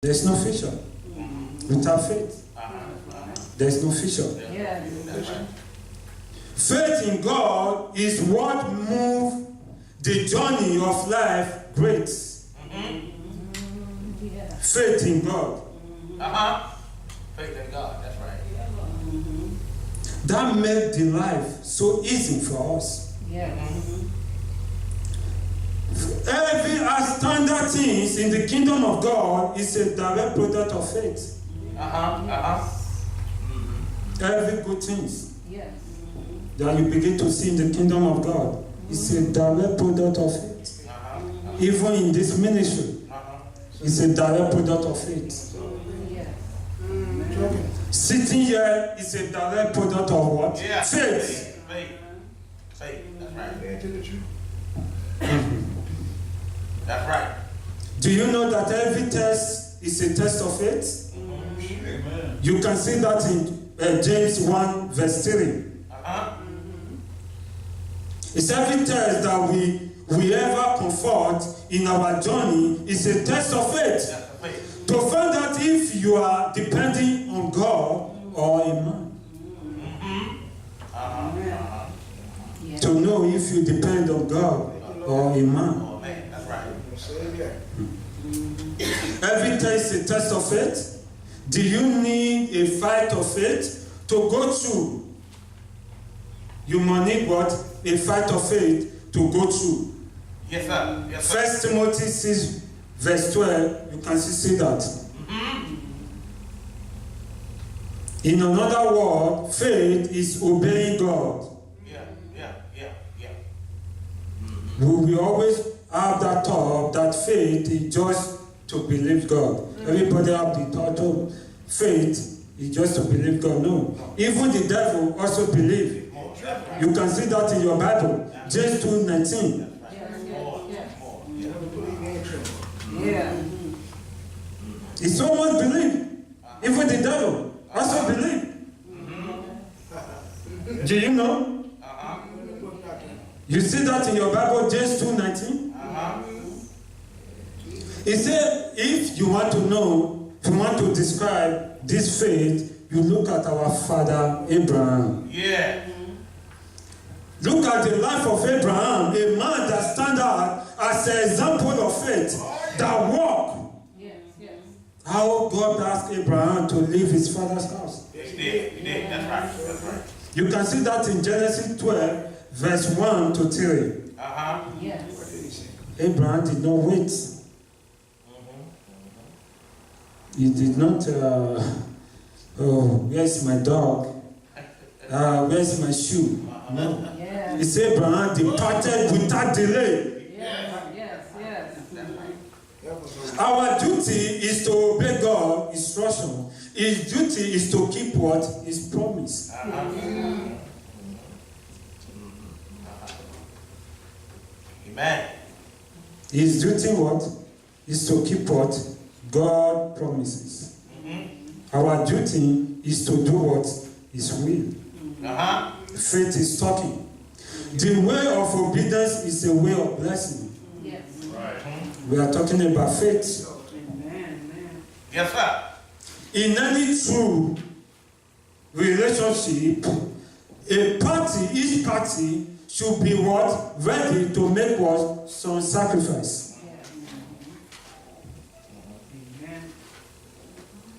There's no future. Without faith, there's no future. Yeah. Faith in God is what moves the journey of life great. Faith in God. Faith in God, that's right. That made the life so easy for us. Yeah. Every standard things in the kingdom of God is a direct product of faith. Every good things Yes. that you begin to see in the kingdom of God is a direct product of faith. Even in this ministry, it's a direct product of faith. Yes. Sitting here is a direct product of what? Yeah. Faith. Faith, that's right. That's right. Do you know that every test is a test of faith? Amen. You can see that in James 1 verse 3. It's every test that we ever confront in our journey is a test of faith. That's the faith. To find out if you are depending on God or a man. Yeah. To know if you depend on God or a man. Oh man, that's right. Every test is a test of faith. Do you need a fight of faith to go through? You must need what? A fight of faith to go through. Yes, sir. Yes, sir. 1 Timothy 6 verse 12, you can see that. In another word, faith is obeying God. Yeah. We will always have that thought that faith is just to believe God. Everybody have the thought of faith is just to believe God. No. Even the devil also believe. You can see that in your Bible. James 2:19. Yeah. If someone believe, even the devil also believe. Do you know? You see that in your Bible, James 2:19. It said, if you want to know, if you want to describe this faith, you look at our father Abraham. Yeah. Look at the life of Abraham, a man that stands out as an example of faith, that walk. Yes. Yes. How God asked Abraham to leave his father's house. Yes, he did. That's right. That's right. You can see that in Genesis 12, verse 1 to 3. Yes. Abraham did not wait. He did not, where's my dog? Where's my shoe? No. Yeah. He said Abraham departed without delay. Yes. Our duty is to obey God's instruction. His duty is to keep what? His promise. Amen. His duty what? Is to keep what? God promises. Our duty is to do what? His will. Faith is talking. The way of obedience is a way of blessing. Yes. We are talking about faith. Amen. Yes, sir. In any true relationship, each party should be what? Ready to make what? Some sacrifice. Amen.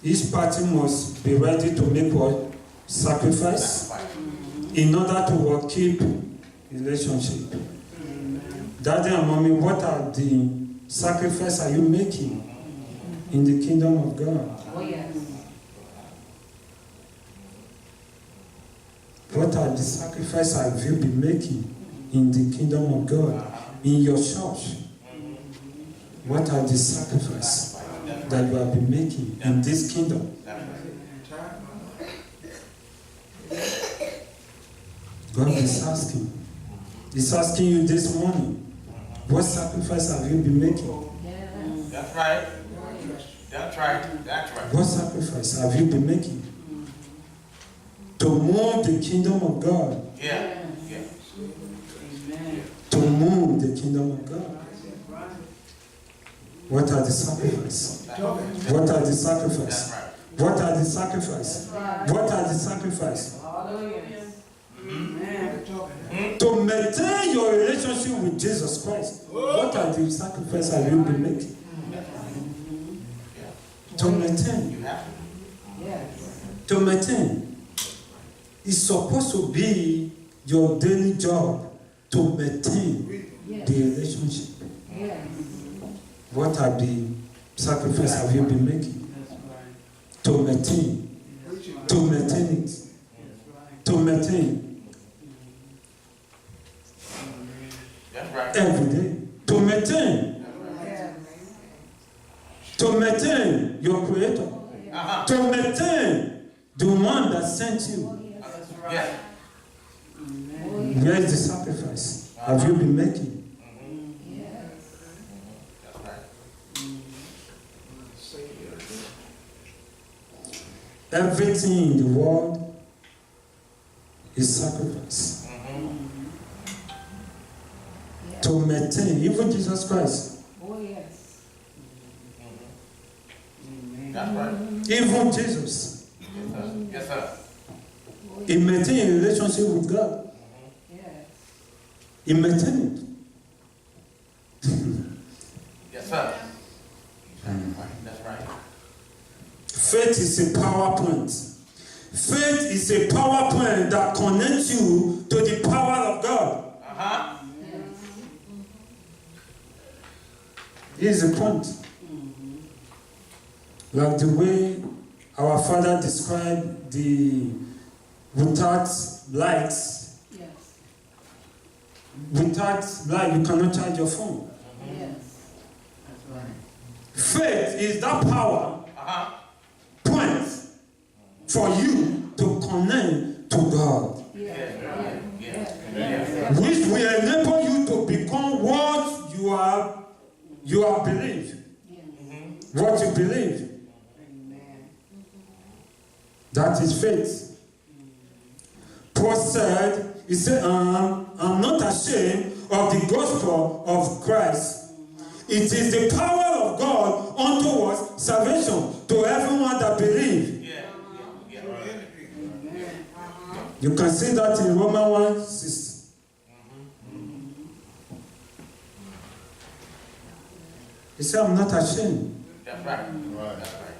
Each party must be ready to make what? Sacrifice. In order to what? Keep relationship. Daddy and mommy, what are the sacrifices are you making in the kingdom of God? Oh, yes. What are the sacrifices have you been making in the kingdom of God? In your church? What are the sacrifices that you have been making in this kingdom? God is asking. He's asking you this morning, what sacrifice have you been making? Yes. That's right. That's right. That's right. What sacrifice have you been making? To move the kingdom of God. Yeah. Amen. To move the kingdom of God. What are the sacrifices? What are the sacrifices? What are the sacrifices? What are the sacrifices? Hallelujah. Amen. To maintain your relationship with Jesus Christ, what are the sacrifices have you been making? To maintain. You have to. Yes. To maintain. It's supposed to be your daily job to maintain Yes. the relationship. Yes. What are the sacrifices have you been making? That's right. To maintain. That's right. To maintain it. That's right. To maintain That's right. every day. To maintain. Yes. To maintain your creator. Uh-huh. To maintain the one that sent you. That's right. Yeah. Amen. Where is the sacrifice have you been making? That's right. Everything in the world is sacrifice. To maintain, even Jesus Christ, Oh, yes. Amen. That's right. even Jesus, Yes, sir. Yes, sir. he maintained a relationship with God. Yes. He maintained it. Yes, sir. That's right. Faith is a power point. Faith is a power point that connects you to the power of God. Uh-huh. Here's the point. Like the way our father described the without lights, Yes. without light you cannot charge your phone. Yes. That's right. Faith is that power Uh-huh. point for you to connect to God, Yes. Yes. Yes. which will enable you to become what you have believed, what you believe. Amen. That is faith. Paul said, he said, I'm not ashamed of the gospel of Christ. It is the power of God unto us salvation to everyone that believes. Yeah. Yeah. Amen. You can see that in Romans 1:6. He said, I'm not ashamed. That's right. That's right.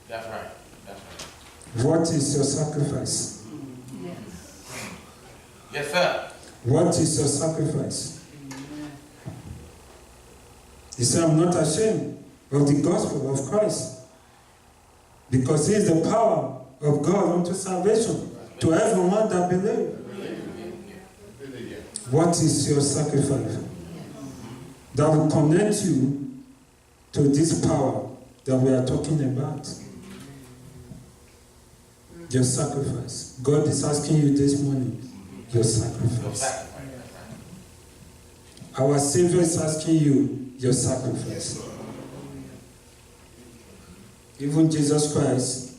That's right. That's right. What is your sacrifice? Yes. Yes, sir. What is your sacrifice? He said, I'm not ashamed of the gospel of Christ, because he is the power of God unto salvation to everyone that believes. What is your sacrifice that will connect you to this power that we are talking about? Your sacrifice. God is asking you this morning, your Your sacrifice. sacrifice. Our Savior is asking you, your sacrifice. Even Jesus Christ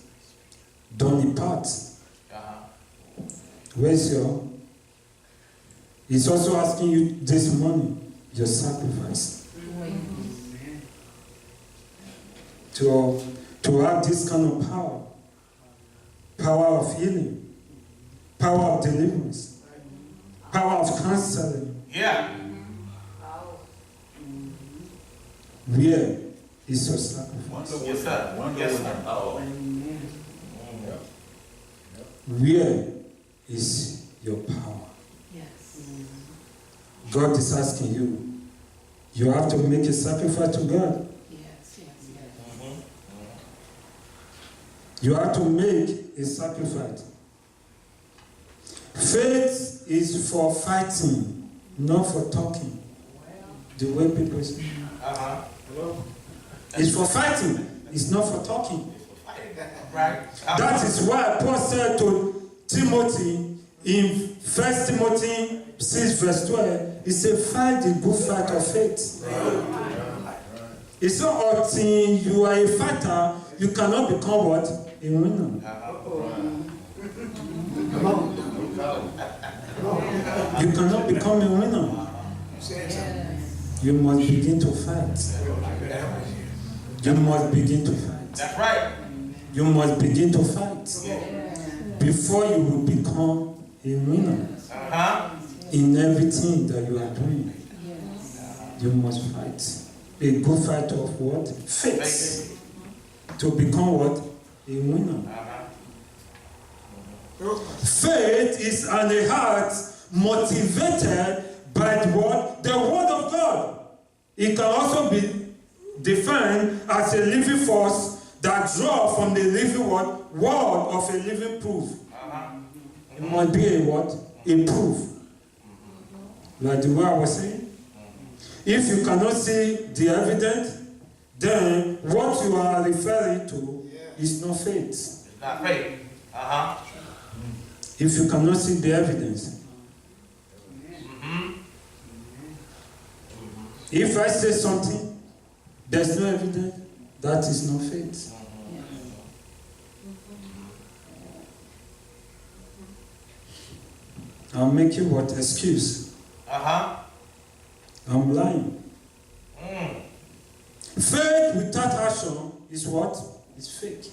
done the part. Uh-huh. Where's your? He's also asking you this morning, your sacrifice. To have this kind of power. Power of healing. Power of deliverance. Power of counseling. Yeah. Where is your sacrifice? Yes, sir. Yes, sir. Where is your power? Yes. God is asking you. You have to make a sacrifice to God. Yes. Yes. You have to make a sacrifice. Faith is for fighting, not for talking. The way people say. Uh-huh. It's for fighting, it's not for talking. Right. That is why Paul said to Timothy in 1 Timothy 6 verse 12, he said, fight the good fight of faith. It's not until you are a fighter, you cannot become what? A winner. You cannot become a winner. You must begin to fight. You must begin to fight. That's right. You must begin to fight Yeah. before you will become a winner Uh-huh. in everything that you are doing. Yes. You must fight. A good fight of what? Faith. To become what? A winner. Uh-huh. Faith is an heart motivated by the what? The word of God. It can also be defined as a living force that draws from the living word of a living proof. Uh-huh. It must be a what? A proof. Like the way I was saying. If you cannot see the evidence, then what you are referring to is not faith. It's not faith. Uh-huh. If you cannot see the evidence. Mm-hmm. If I say something, there's no evidence, that is not faith. I'll make you what? Excuse. Uh-huh. I'm lying. Mm. Faith without action is what? It's fake.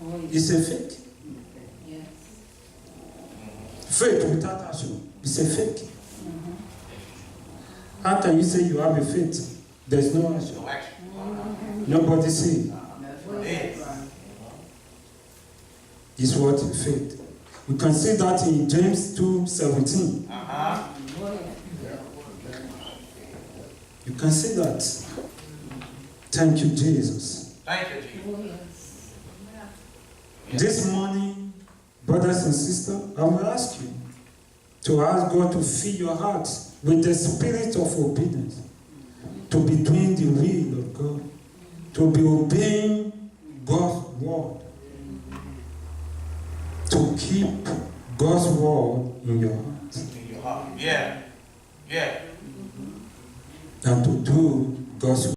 Oh, It's a fake. yes. Faith without action is a fake. How can you say you have a faith? There's no action. No action. Nobody see it. That's right. Yes. It's what? Faith. You can see that in James 2:17. Uh-huh. You can see that. Thank you, Jesus. Thank you, Jesus. Oh, yes. This morning, brothers and sisters, I will ask you to ask God to fill your hearts with the spirit of obedience, to be doing the will of God, to be obeying God's word, to keep God's word in your heart, In your heart. Yeah. Yeah. and to do God's will.